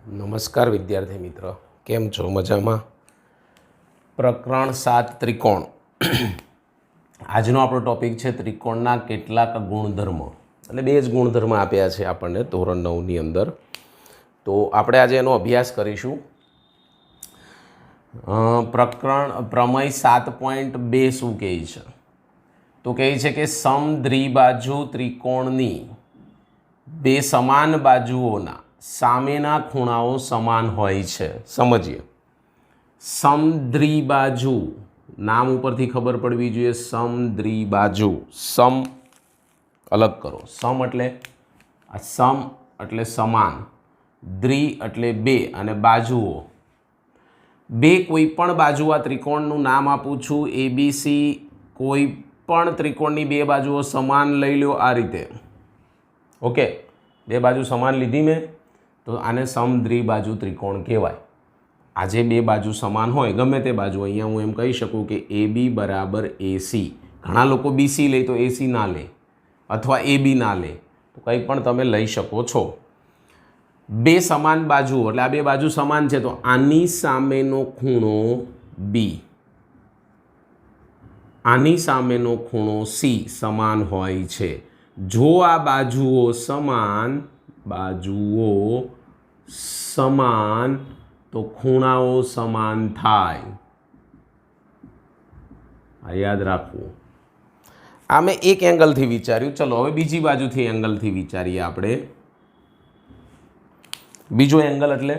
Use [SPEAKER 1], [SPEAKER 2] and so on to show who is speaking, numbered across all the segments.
[SPEAKER 1] નમસ્કાર વિદ્યાર્થી મિત્ર, કેમ છો? મજામાં? પ્રકરણ 7 ત્રિકોણ. આજનો આપણો ટોપિક છે ત્રિકોણના કેટલાક ગુણધર્મો. એટલે બે જ ગુણધર્મ આપ્યા છે આપણને ધોરણ 9ની અંદર. તો આપણે આજે એનો અભ્યાસ કરીશું. પ્રમેય 7.2 શું કહે છે? તો કહે છે કે સમદ્વિબાજુ ત્રિકોણની બે સમાન બાજુઓના સામેના ખૂણાઓ સમાન હોય છે. સમજીએ. સમદ્વિબાજુ નામ ઉપરથી ખબર પડવી જોઈએ. સમદ્વિબાજુ, સમ અલગ કરો. સમ એટલે આ સમ એટલે સમાન, દ્વિ એટલે બે અને બાજુઓ. બે કોઈ પણ બાજુ આ ત્રિકોણનું નામ આપું છું. એબીસી કોઈ પણ ત્રિકોણની બે બાજુઓ સમાન લઈ લો આ રીતે. ઓકે, બે બાજુ સમાન લીધી મેં, તો આને સમદ્વિબાજુ ત્રિકોણ કહેવાય. આજે બે બાજુ સમાન હોય ગમે તે બાજુ, અહીંયા હું એમ કહી શકું કે AB બરાબર AC. ઘણા લોકો BC લે તો AC ના લે, અથવા AB ના લે, તો કંઈ પણ તમે લઈ શકો છો. બે સમાન બાજુઓ એટલે આ બે બાજુ સમાન છે, તો આની સામેનો ખૂણો B, આની સામેનો ખૂણો C સમાન હોય છે. જો આ બાજુઓ સમાન તો ખૂણાઓ સમાન થાય. આ યાદ રાખવું. આ મેં એક એંગલથી વિચાર્યું. ચલો હવે બીજી બાજુથી એંગલથી વિચારીએ આપણે. બીજો એંગલ એટલે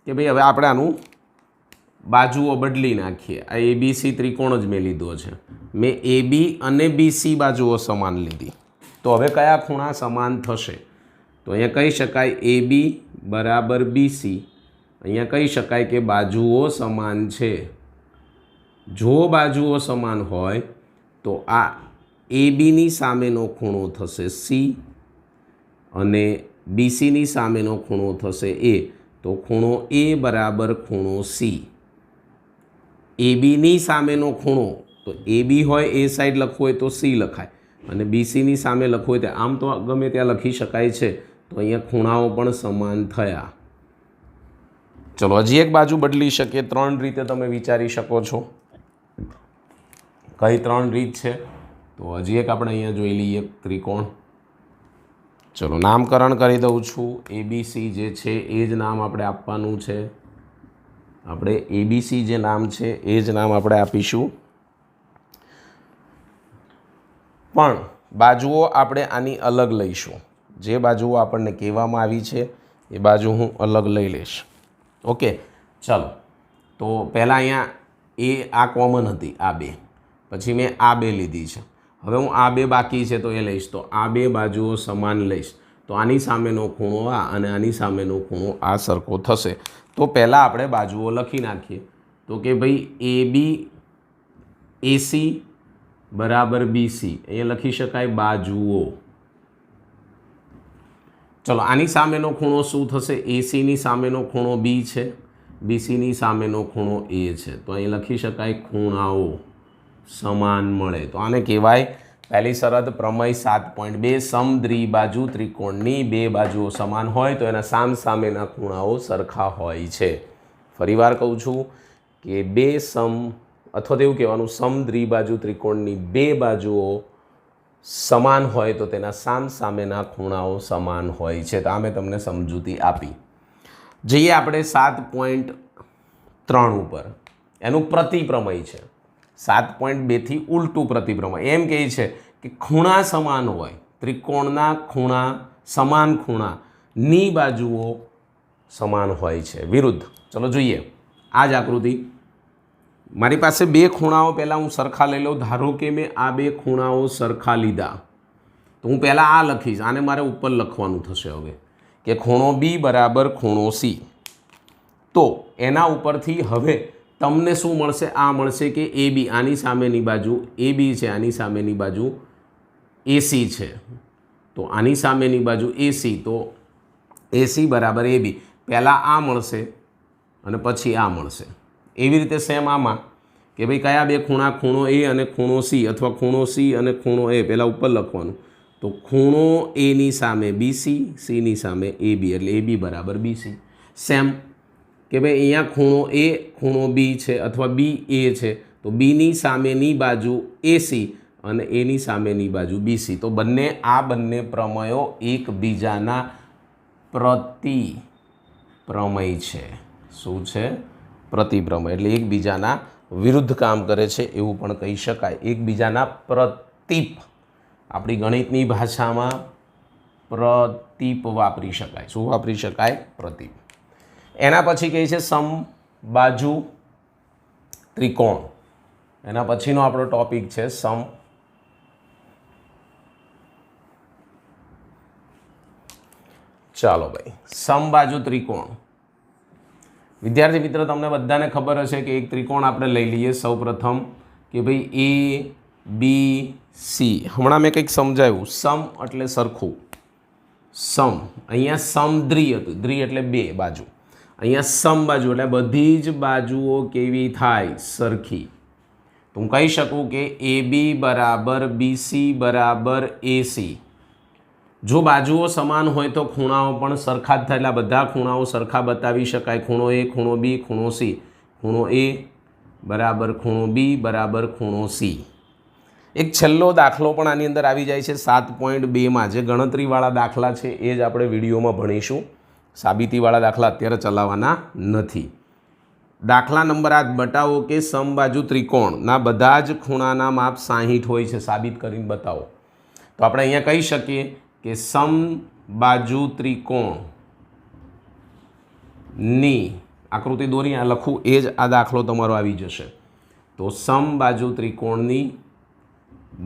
[SPEAKER 1] કે ભાઈ હવે આપણે આનું બાજુઓ બદલી નાખીએ. આ ABC ત્રિકોણ જ મેં લીધો છે. મેં AB અને BC બાજુઓ સમાન લીધી. તો હવે કયા ખૂણા સમાન થશે? તો અહીંયા કહી શકાય AB બરાબર BC. અહીંયા કહી શકાય કે બાજુઓ સમાન છે. જો બાજુઓ સમાન હોય તો આ ABની સામેનો ખૂણો થશે C અને BCની સામેનો ખૂણો થશે A. તો ખૂણો A બરાબર ખૂણો C. ABની સામેનો ખૂણો તો AB હોય એ સાઈડ લખવું હોય તો C લખાય, અને BCની સામે લખવું હોય તો આમ તો ગમે ત્યાં લખી શકાય છે. તો અહીંયા ખૂણાઓ પણ સમાન થયા. ચલો હજી એક બાજુ બદલી શકીએ. ત્રણ રીતે તમે વિચારી શકો છો. કઈ ત્રણ રીત છે? તો હજી એક આપણે અહીંયા જોઈ લઈએ ત્રિકોણ. ચલો નામકરણ કરી દઉં છું. ABC જે છે એ જ નામ આપણે આપવાનું છે. આપણે ABC જે નામ છે એ જ નામ આપણે આપીશું. પણ બાજુઓ આપણે આની અલગ લઈશું. જે બાજુઓ આપણને કહેવામાં આવી છે એ બાજુ હું અલગ લઈ લઈશ. ઓકે, ચાલો. તો પહેલાં અહીંયા આ કોમન હતી, આ બે. પછી મેં આ બે લીધી છે. હવે હું આ બે બાકી છે તો એ લઈશ. તો આ બે બાજુઓ સમાન લઈશ. તો આની સામેનો ખૂણો આ અને આની સામેનો ખૂણો આ સરખો થશે. તો પહેલાં આપણે બાજુઓ લખી નાખીએ. તો કે ભાઈ AC બરાબર BC. અહીંયા લખી શકાય બાજુઓ. ચલો આની સામેનો ખૂણો શું થશે? ACની સામેનો ખૂણો B છે, BCની સામેનો ખૂણો A છે. તો અહીં લખી શકાય ખૂણાઓ સમાન મળે. તો આને કહેવાય પહેલી શરત પ્રમેય 7.2. સમદ્વિબાજુ ત્રિકોણની બે બાજુઓ સમાન હોય તો એના સામસામેના ખૂણાઓ સરખા હોય છે. ફરીવાર કહું છું કે અથવા તો એવું કહેવાનું, સમદ્વિબાજુ ત્રિકોણની બે બાજુઓ સમાન હોય તો તેના સામસામેના ખૂણાઓ સમાન હોય છે. તો આ મેં તમને સમજૂતી આપી. જઈએ આપણે 7.3 ઉપર. એનું પ્રતિપ્રમેય છે. 7.2થી ઉલટું પ્રતિપ્રમેય. એમ કહે છે કે ખૂણા સમાન હોય, ત્રિકોણના ખૂણા સમાન ખૂણાની બાજુઓ સમાન હોય છે, વિરુદ્ધ. ચલો જોઈએ આ જ આકૃતિ. મારી પાસે બે ખૂણાઓ પહેલાં હું સરખા લઈ લઉં. ધારો કે મેં આ બે ખૂણાઓ સરખા લીધા, તો હું પહેલાં આ લખીશ. આને મારે ઉપર લખવાનું થશે હવે કે ખૂણો B બરાબર ખૂણો C. તો એના ઉપરથી હવે તમને શું મળશે? આ મળશે કે AB, આની સામેની બાજુ AB છે, આની સામેની બાજુ AC છે. તો આની સામેની બાજુ AC, તો AC બરાબર AB. પહેલાં આ મળશે અને પછી આ મળશે. એવી રીતે સેમ આમાં કે ભાઈ કયા બે ખૂણા? ખૂણો A અને ખૂણો C, અથવા ખૂણો C અને ખૂણો A. પહેલાં ઉપર લખવાનું. તો ખૂણો Aની સામે BC, Cની સામે AB, એટલે AB બરાબર BC. સેમ કે ભાઈ અહીંયા ખૂણો એ ખૂણો બી છે અથવા બી એ છે તો બીની સામેની બાજુ એસી અને એની સામેની બાજુ બીસી, તો બંને પ્રમેયો એકબીજાના પ્રતિપ્રમેય છે. શું છે? પ્રતિપ્રમેય. એટલે એકબીજાના વિરુદ્ધ કામ કરે છે એવું પણ કહી શકાય. એકબીજાના પ્રતીપ, આપણી ગણિતની ભાષામાં પ્રતીપ વાપરી શકાય. શું વાપરી શકાય? પ્રતીપ. એના પછી કહે છે સમબાજુ ત્રિકોણ. એના પછીનો આપણો ટોપિક છે ચાલો ભાઈ, સમબાજુ ત્રિકોણ. વિદ્યાર્થી મિત્ર, તમને બધાને ખબર હશે કે એક ત્રિકોણ આપણે લઈ લઈએ સૌપ્રથમ કે ભાઈ એ બી સી. હમણાં મેં કંઈક સમજાવ્યું. સમ એટલે સરખું. સમ અહીંયા સમદ્રિ હતું. દ્રિ એટલે બે બાજુ. અહીંયા સમબાજુ એટલે બધી જ બાજુઓ કેવી થાય? સરખી. તો હું કહી શકું કે એ બી બરાબર બીસી બરાબર એસી. જો બાજુઓ સમાન હોય તો ખૂણાઓ પણ સરખા જ થાય. એટલે બધા ખૂણાઓ સરખા બતાવી શકાય. ખૂણો એ, ખૂણો બી, ખૂણો સી. ખૂણો એ બરાબર ખૂણો બી બરાબર ખૂણો સી. એક છેલ્લો દાખલો પણ આની અંદર આવી જાય છે 7.2માં. જે ગણતરીવાળા દાખલા છે એ જ આપણે વિડીયોમાં ભણીશું. સાબિતીવાળા દાખલા અત્યારે ચલાવવાના નથી. દાખલા નંબર 8, બતાવો કે સમબાજુ ત્રિકોણના બધા જ ખૂણાના માપ 60 હોય છે. સાબિત કરીને બતાવો. તો આપણે અહીંયા કહી શકીએ કે સમબાજુ ત્રિકોણની આકૃતિ દોરી આ લખું એ જ આ દાખલો તમારો આવી જશે. તો સમબાજુ ત્રિકોણની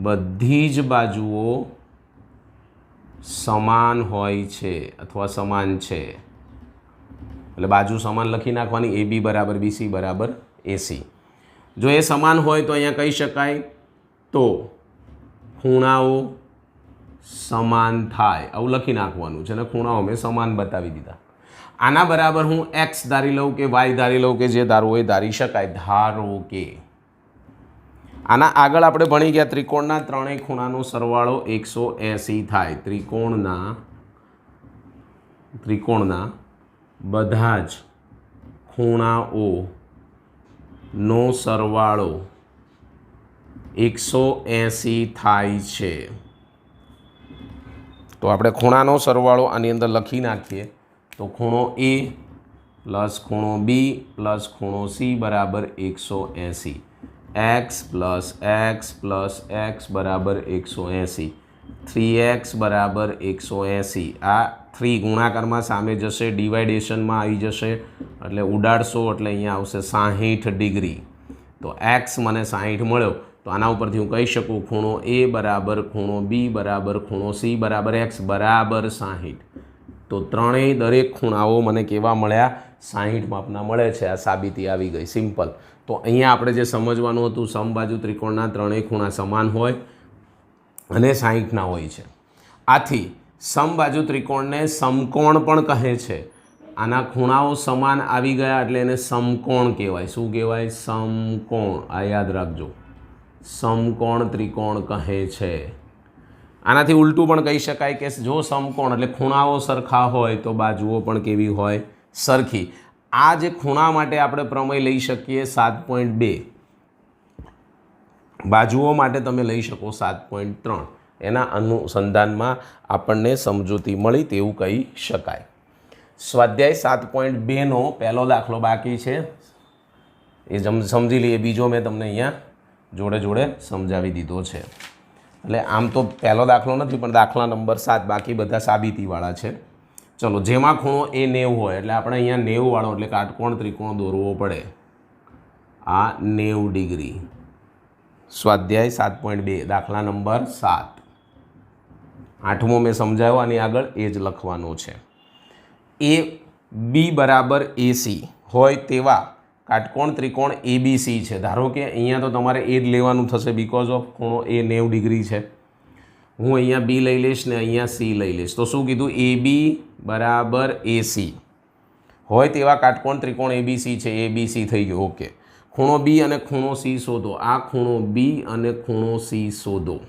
[SPEAKER 1] બધી જ બાજુઓ સમાન હોય છે અથવા સમાન છે. એટલે બાજુ સમાન લખી નાખવાની. એ બી બરાબર બીસી બરાબર એસી. જો એ સમાન હોય તો અહીંયા કહી શકાય તો ખૂણાઓ સમાન થાય આવું લખી નાખવાનું છે. અને ખૂણાઓ મેં સમાન બતાવી દીધા. આના બરાબર હું એક્સ ધારી લઉં કે વાય ધારી લઉં કે જે ધારવું એ ધારી શકાય. ધારો કે આના આગળ આપણે ભણી ગયા ત્રિકોણના ત્રણેય ખૂણાનો સરવાળો 180 થાય. ત્રિકોણના બધા જ ખૂણાઓનો સરવાળો 180 થાય છે. તો આપણે ખૂણાનો સરવાળો આની અંદર લખી નાખીએ તો ખૂણો એ પ્લસ ખૂણો બી પ્લસ ખૂણો સી બરાબર 180. એક્સ પ્લસ એક્સ બરાબર 180. 3x બરાબર 180. આ 3 ગુણાકારમાં સામે જશે, ડિવાઇડેશનમાં આવી જશે એટલે ઉડાડશો એટલે અહીંયા આવશે 60 ડિગ્રી. તો એક્સ મને 60 મળ્યો. તો આના ઉપરથી હું કહી શકું ખૂણો એ બરાબર ખૂણો બી બરાબર ખૂણો સી બરાબર એક્સ બરાબર 60. તો ત્રણેય દરેક ખૂણાઓ મને કેવા મળ્યા? 60 માપના મળે છે. આ સાબિતી આવી ગઈ. સિમ્પલ. તો અહીંયા આપણે જે સમજવાનું હતું સમબાજુ ત્રિકોણના ત્રણેય ખૂણા સમાન હોય અને 60ના હોય છે. આથી સમબાજુ ત્રિકોણને સમકોણ પણ કહે છે. આના ખૂણાઓ સમાન આવી ગયા એટલે એને સમકોણ કહેવાય. શું કહેવાય? સમકોણ. આ યાદ રાખજો. સમકોણ ત્રિકોણ કહે છે. આનાથી ઉલટું પણ કહી શકાય કે જો સમકોણ એટલે ખૂણાઓ સરખા હોય તો બાજુઓ પણ કેવી હોય? સરખી. આ જે ખૂણા માટે આપણે પ્રમેય લઈ શકીએ 7.2. બાજુઓ માટે તમે લઈ શકો 7.3. એના અનુસંધાનમાં આપણને સમજૂતી મળી તેવું કહી શકાય. સ્વાધ્યાય 7.2નો પહેલો દાખલો બાકી છે એ સમજી લઈએ. બીજો મેં તમને અહીંયા જોડે જોડે સમજાવી દીધો છે. એટલે આમ તો પહેલો દાખલો નથી પણ દાખલા નંબર 7 બાકી બધા સાબિતીવાળા છે. ચલો, જેમાં ખૂણો એ 90 હોય એટલે આપણે અહીંયા 90 વાળો એટલે કાટકોણ ત્રિકોણ દોરવો પડે. આ 90 ડિગ્રી. સ્વાધ્યાય 7.2 દાખલા નંબર 7. 8મો મેં સમજાવ્યો. આની આગળ એ જ લખવાનો છે. એ બી બરાબર એસી હોય તેવા કાટકોણ ત્રિકોણ એબીસી છે. ધારો કે અહીંયા તો તમારે એ જ લેવાનું થશે બીકોઝ ઓફ ખૂણો એ 90 ડિગ્રી છે. હું અહીંયા બી લઈ લઈશ ને અહીંયા સી લઈ લઈશ. તો શું કીધું? એ બી બરાબર એસી હોય તેવા કાટકોણ ત્રિકોણ એબીસી છે. એબીસી થઈ ગયો. ઓકે. ખૂણો બી અને ખૂણો સી શોધો. આ ખૂણો બી અને ખૂણો સી શોધો.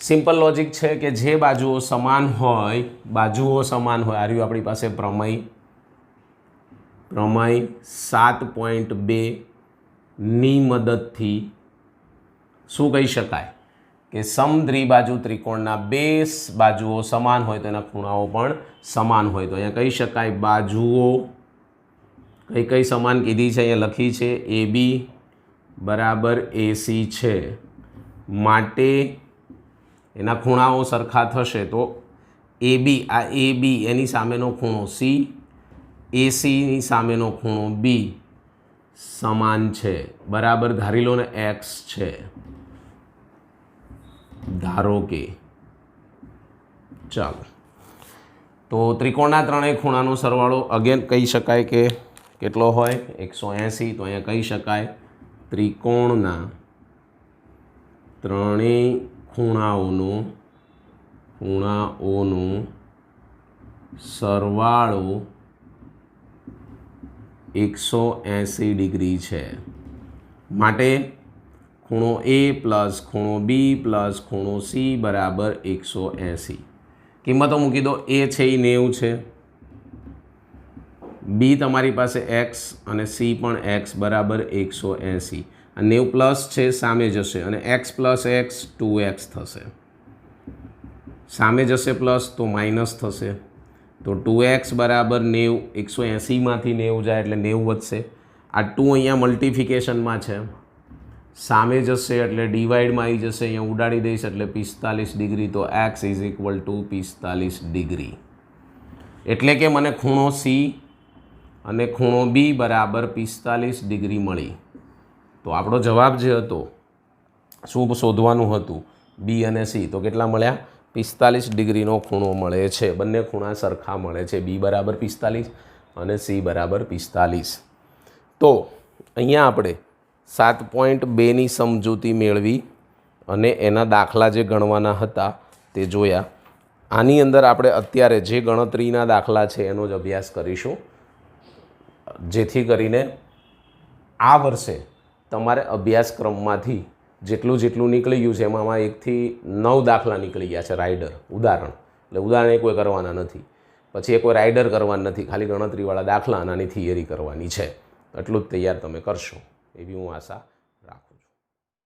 [SPEAKER 1] સિમ્પલ લોજિક છે કે જે બાજુઓ સમાન હોય આ રહ્યું આપણી પાસે પ્રમેય 7.2 ની મદદથી શું કહી શકાય કે સમદ્વિબાજુ ત્રિકોણના બે બાજુઓ સમાન હોય તો એના ખૂણાઓ પણ સમાન હોય. તો અહીંયા કહી શકાય બાજુઓ કઈ સમાન કીધી છે, અહીંયા લખી છે AB બરાબર AC છે, માટે એના ખૂણાઓ સરખા થશે. તો AB એની સામેનો ખૂણો C, ACની સામેનો ખૂણો B સમાન છે, બરાબર. ધારી લો ને X છે, ધારો કે. ચાલો, તો ત્રિકોણના ત્રણેય ખૂણાનો સરવાળો અગેન કહી શકાય કે કેટલો હોય 180. તો અહીંયા કહી શકાય ત્રિકોણના ત્રણેય ખૂણાઓનો સરવાળો 180 ડિગ્રી છે, માટે ખૂણો A પ્લસ ખૂણો B પ્લસ ખૂણો C બરાબર 180. કિંમતો મૂકી દો. A છે એ 90 છે, B તમારી પાસે X અને C પણ X બરાબર 180. આ 90 પ્લસ છે સામે જશે અને X પ્લસ X 2X થશે, સામે જશે પ્લસ તો માઇનસ થશે. તો 2X બરાબર 90, 180માંથી 90 જાય એટલે 90 વધશે. આ 2 અહીંયા મલ્ટિફિકેશનમાં છે, સામે જશે એટલે ડિવાઈડમાં આવી જશે, અહીંયા ઉડાડી દઈશ એટલે 45 ડિગ્રી. તો X is equal to 45 degree. એટલે કે મને ખૂણો C અને ખૂણો B બરાબર 45 ડિગ્રી મળી. તો આપણો જવાબ જે હતો શું શોધવાનું હતું, B અને C, તો કેટલા મળ્યા 45 ડિગ્રીનો ખૂણો મળે છે. બંને ખૂણા સરખા મળે છે, B બરાબર 45 અને C બરાબર 45. તો અહીંયા આપણે 7.2ની સમજૂતી મેળવી અને એના દાખલા જે ગણવાના હતા તે જોયા. આની અંદર આપણે અત્યારે જે ગણતરીના દાખલા છે એનો જ અભ્યાસ કરીશું, જેથી કરીને આ વર્ષે તમારે અભ્યાસક્રમમાંથી જેટલું નીકળી ગયું છે એમાં 1 થી 9 દાખલા નીકળી ગયા છે. રાઇડર ઉદાહરણ, એટલે ઉદાહરણ એ કોઈ કરવાના નથી, પછી એ કોઈ રાઇડર કરવાના નથી, ખાલી ગણતરીવાળા દાખલા અને આની થિયરી કરવાની છે. એટલું જ તૈયાર તમે કરશો એવી હું આશા